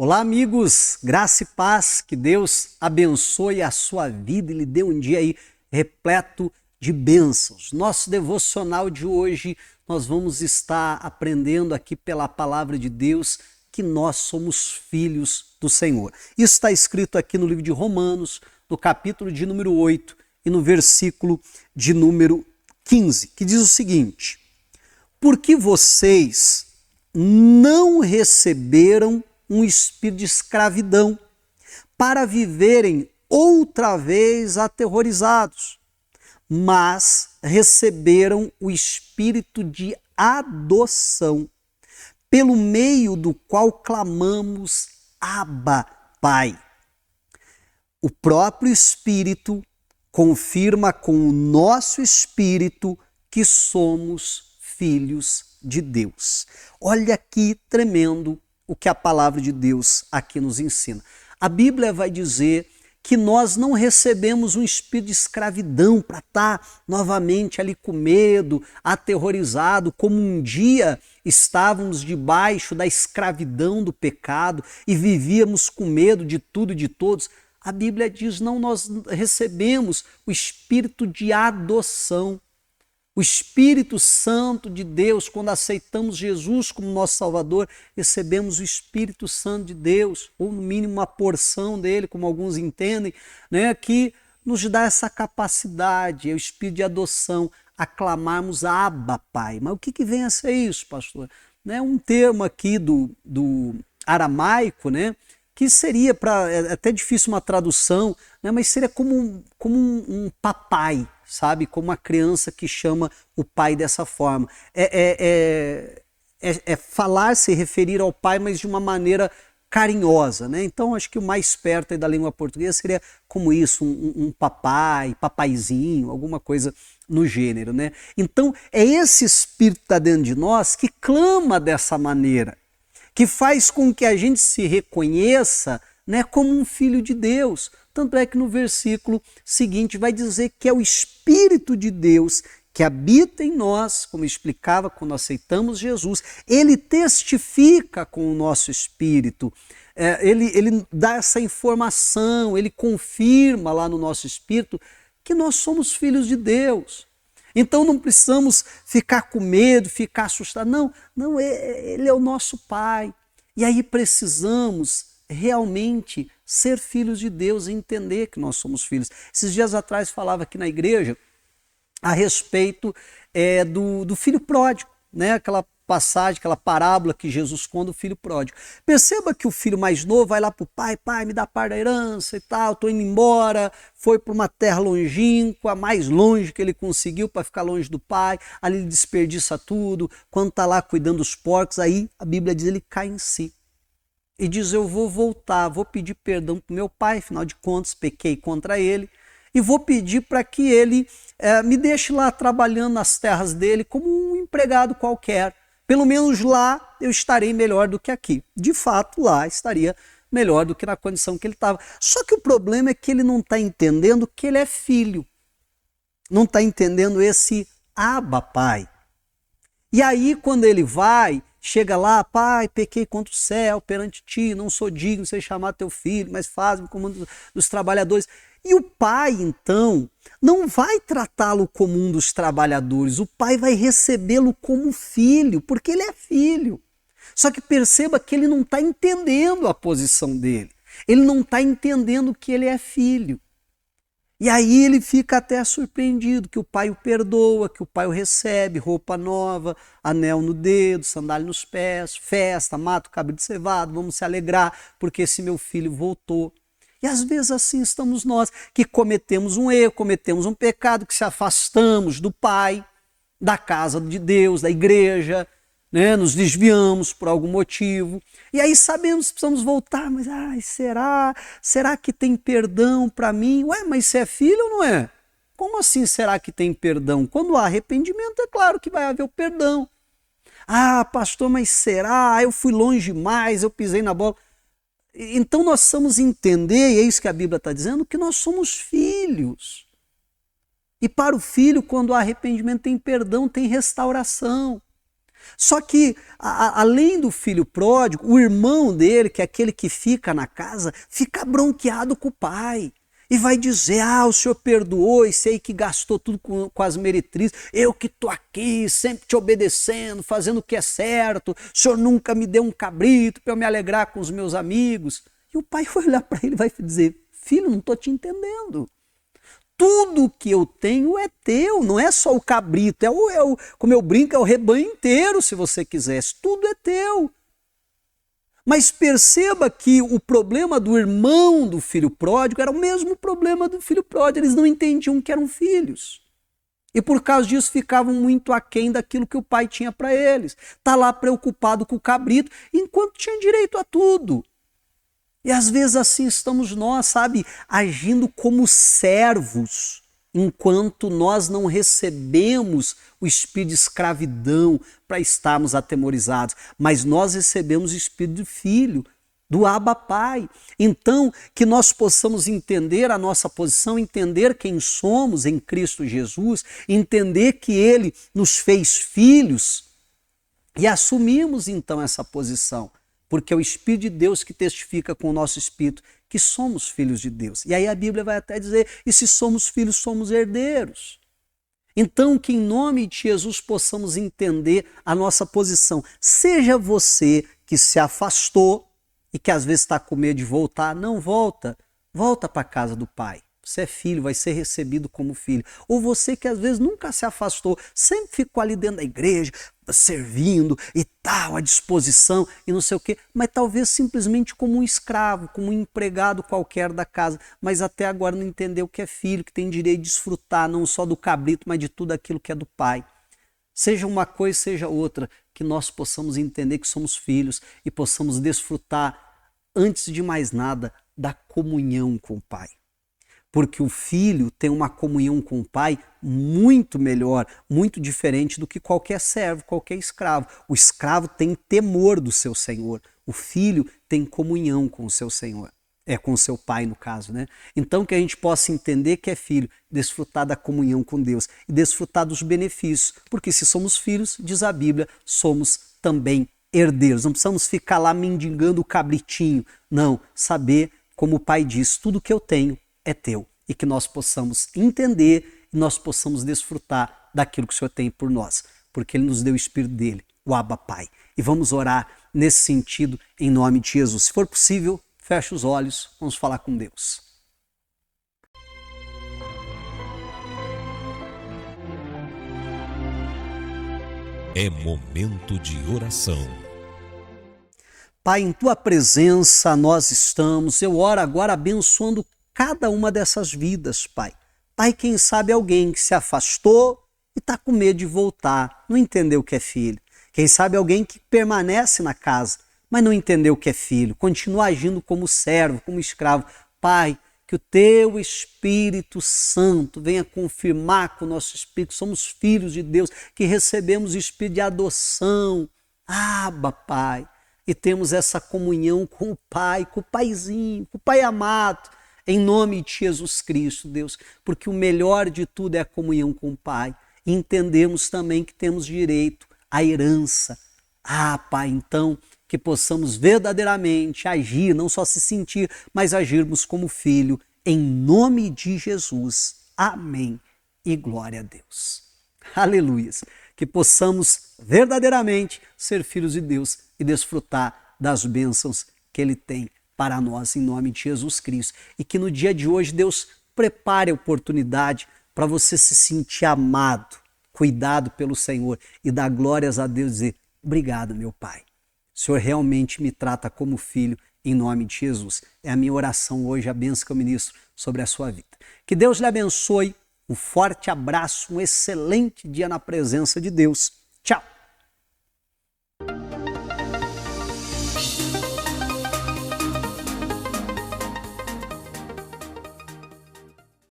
Olá, amigos, graça e paz, que Deus abençoe a sua vida e lhe dê um dia aí repleto de bênçãos. Nosso devocional de hoje, nós vamos estar aprendendo aqui pela palavra de Deus que nós somos filhos do Senhor. Isso está escrito aqui no livro de Romanos, no capítulo de número 8 e no versículo de número 15, que diz o seguinte: porque vocês não receberam um espírito de escravidão para viverem outra vez aterrorizados, mas receberam o espírito de adoção, pelo meio do qual clamamos: Abba, Pai. O próprio Espírito confirma com o nosso espírito que somos filhos de Deus. Olha que tremendo o que a palavra de Deus aqui nos ensina. A Bíblia vai dizer que nós não recebemos um espírito de escravidão para estar novamente ali com medo, aterrorizado, como um dia estávamos debaixo da escravidão do pecado e vivíamos com medo de tudo e de todos. A Bíblia diz, não, nós recebemos o espírito de adoção. O Espírito Santo de Deus, quando aceitamos Jesus como nosso Salvador, recebemos o Espírito Santo de Deus, ou no mínimo uma porção dele, como alguns entendem, né, que nos dá essa capacidade, é o Espírito de adoção, a clamarmos Abba, Pai. Mas o que vem a ser isso, pastor? Né, um termo aqui do aramaico, né, que seria, é até difícil uma tradução, né, mas seria como um papai, sabe? Como uma criança que chama o pai dessa forma. É falar, se referir ao pai, mas de uma maneira carinhosa, né? Então, acho que o mais perto aí da língua portuguesa seria como isso, um papai, papaizinho, alguma coisa no gênero, né? Então, é esse espírito que está dentro de nós que clama dessa maneira, que faz com que a gente se reconheça, né, como um filho de Deus. Tanto é que no versículo seguinte vai dizer que é o Espírito de Deus que habita em nós, como explicava quando aceitamos Jesus, ele testifica com o nosso espírito, ele dá essa informação, ele confirma lá no nosso espírito que nós somos filhos de Deus. Então não precisamos ficar com medo, ficar assustados. Não, ele é o nosso Pai. E aí precisamos realmente ser filhos de Deus e entender que nós somos filhos. Esses dias atrás falava aqui na igreja a respeito do filho pródigo, né? Aquela passagem, aquela parábola que Jesus conta do filho pródigo. Perceba que o filho mais novo vai lá para o pai, me dá parte da herança e tal, estou indo embora, foi para uma terra longínqua, mais longe que ele conseguiu para ficar longe do pai, ali ele desperdiça tudo, quando está lá cuidando dos porcos, aí a Bíblia diz ele cai em si. E diz, eu vou voltar, vou pedir perdão para o meu pai, afinal de contas pequei contra ele, e vou pedir para que ele me deixe lá trabalhando nas terras dele como um empregado qualquer. Pelo menos lá eu estarei melhor do que aqui. De fato, lá estaria melhor do que na condição que ele estava. Só que o problema é que ele não está entendendo que ele é filho. Não está entendendo esse Abba, Pai. E aí, quando ele vai, chega lá, pai, pequei contra o céu perante ti, não sou digno de ser chamado teu filho, mas faz-me como um dos trabalhadores. E o pai, então, não vai tratá-lo como um dos trabalhadores, o pai vai recebê-lo como filho, porque ele é filho. Só que perceba que ele não está entendendo a posição dele, ele não está entendendo que ele é filho. E aí ele fica até surpreendido que o pai o perdoa, que o pai o recebe, roupa nova, anel no dedo, sandália nos pés, festa, mata o cabrito cevado, vamos se alegrar porque esse meu filho voltou. E às vezes assim estamos nós, que cometemos um erro, cometemos um pecado, que se afastamos do pai, da casa de Deus, da igreja, né? Nos desviamos por algum motivo. E aí sabemos que precisamos voltar, mas será que tem perdão para mim? Ué, mas você é filho ou não é? Como assim será que tem perdão? Quando há arrependimento, é claro que vai haver o perdão. Ah, pastor, mas será? Eu fui longe demais, eu pisei na bola. Então nós precisamos entender, e é isso que a Bíblia está dizendo, que nós somos filhos. E para o filho, quando há arrependimento, tem perdão, tem restauração. Só que, além do filho pródigo, o irmão dele, que é aquele que fica na casa, fica bronqueado com o pai. E vai dizer, o senhor perdoou, e sei que gastou tudo com as meretrizes, eu que estou aqui, sempre te obedecendo, fazendo o que é certo, o senhor nunca me deu um cabrito para eu me alegrar com os meus amigos. E o pai vai olhar para ele e vai dizer, filho, não estou te entendendo. Tudo que eu tenho é teu, não é só o cabrito, como eu brinco, é o rebanho inteiro, se você quisesse, tudo é teu. Mas perceba que o problema do irmão do filho pródigo era o mesmo problema do filho pródigo, eles não entendiam que eram filhos. E por causa disso ficavam muito aquém daquilo que o pai tinha para eles. Está lá preocupado com o cabrito, enquanto tinha direito a tudo. E às vezes assim estamos nós, sabe, agindo como servos, enquanto nós não recebemos o espírito de escravidão para estarmos atemorizados, mas nós recebemos o espírito de filho, do Abba Pai. Então, que nós possamos entender a nossa posição, entender quem somos em Cristo Jesus, entender que Ele nos fez filhos e assumimos então essa posição. Porque é o Espírito de Deus que testifica com o nosso espírito que somos filhos de Deus. E aí a Bíblia vai até dizer, e se somos filhos, somos herdeiros. Então, que em nome de Jesus possamos entender a nossa posição. Seja você que se afastou e que às vezes está com medo de voltar, não volta. Volta para a casa do Pai. Você é filho, vai ser recebido como filho. Ou você que às vezes nunca se afastou, sempre ficou ali dentro da igreja, servindo e tal, à disposição e não sei o quê, mas talvez simplesmente como um escravo, como um empregado qualquer da casa, mas até agora não entendeu que é filho, que tem direito de desfrutar não só do cabrito, mas de tudo aquilo que é do Pai. Seja uma coisa, seja outra, que nós possamos entender que somos filhos e possamos desfrutar, antes de mais nada, da comunhão com o Pai. Porque o filho tem uma comunhão com o pai muito melhor, muito diferente do que qualquer servo, qualquer escravo. O escravo tem temor do seu senhor, o filho tem comunhão com o seu senhor, com o seu pai no caso, né? Então que a gente possa entender que é filho, desfrutar da comunhão com Deus e desfrutar dos benefícios, porque se somos filhos, diz a Bíblia, somos também herdeiros. Não precisamos ficar lá mendigando o cabritinho, não, saber, como o pai diz, tudo que eu tenho é teu, e que nós possamos entender e nós possamos desfrutar daquilo que o Senhor tem por nós, porque Ele nos deu o Espírito dele, o Abba Pai. E vamos orar nesse sentido em nome de Jesus. Se for possível, feche os olhos, vamos falar com Deus. É momento de oração. Pai, em Tua presença nós estamos, eu oro agora abençoando cada uma dessas vidas, Pai. Pai, quem sabe alguém que se afastou e está com medo de voltar, não entendeu o que é filho. Quem sabe alguém que permanece na casa, mas não entendeu o que é filho, continua agindo como servo, como escravo. Pai, que o Teu Espírito Santo venha confirmar com o nosso espírito que somos filhos de Deus, que recebemos o espírito de adoção. Abba, Pai, e temos essa comunhão com o Pai, com o Paizinho, com o Pai amado, em nome de Jesus Cristo, Deus, porque o melhor de tudo é a comunhão com o Pai. E entendemos também que temos direito à herança. Pai, então, que possamos verdadeiramente agir, não só se sentir, mas agirmos como filho, em nome de Jesus. Amém. E glória a Deus. Aleluias. Que possamos verdadeiramente ser filhos de Deus e desfrutar das bênçãos que Ele tem para nós, em nome de Jesus Cristo. E que no dia de hoje Deus prepare a oportunidade para você se sentir amado, cuidado pelo Senhor e dar glórias a Deus e dizer, obrigado, meu Pai. O Senhor realmente me trata como filho, em nome de Jesus. É a minha oração hoje, a bênção que eu ministro sobre a sua vida. Que Deus lhe abençoe, um forte abraço, um excelente dia na presença de Deus. Tchau!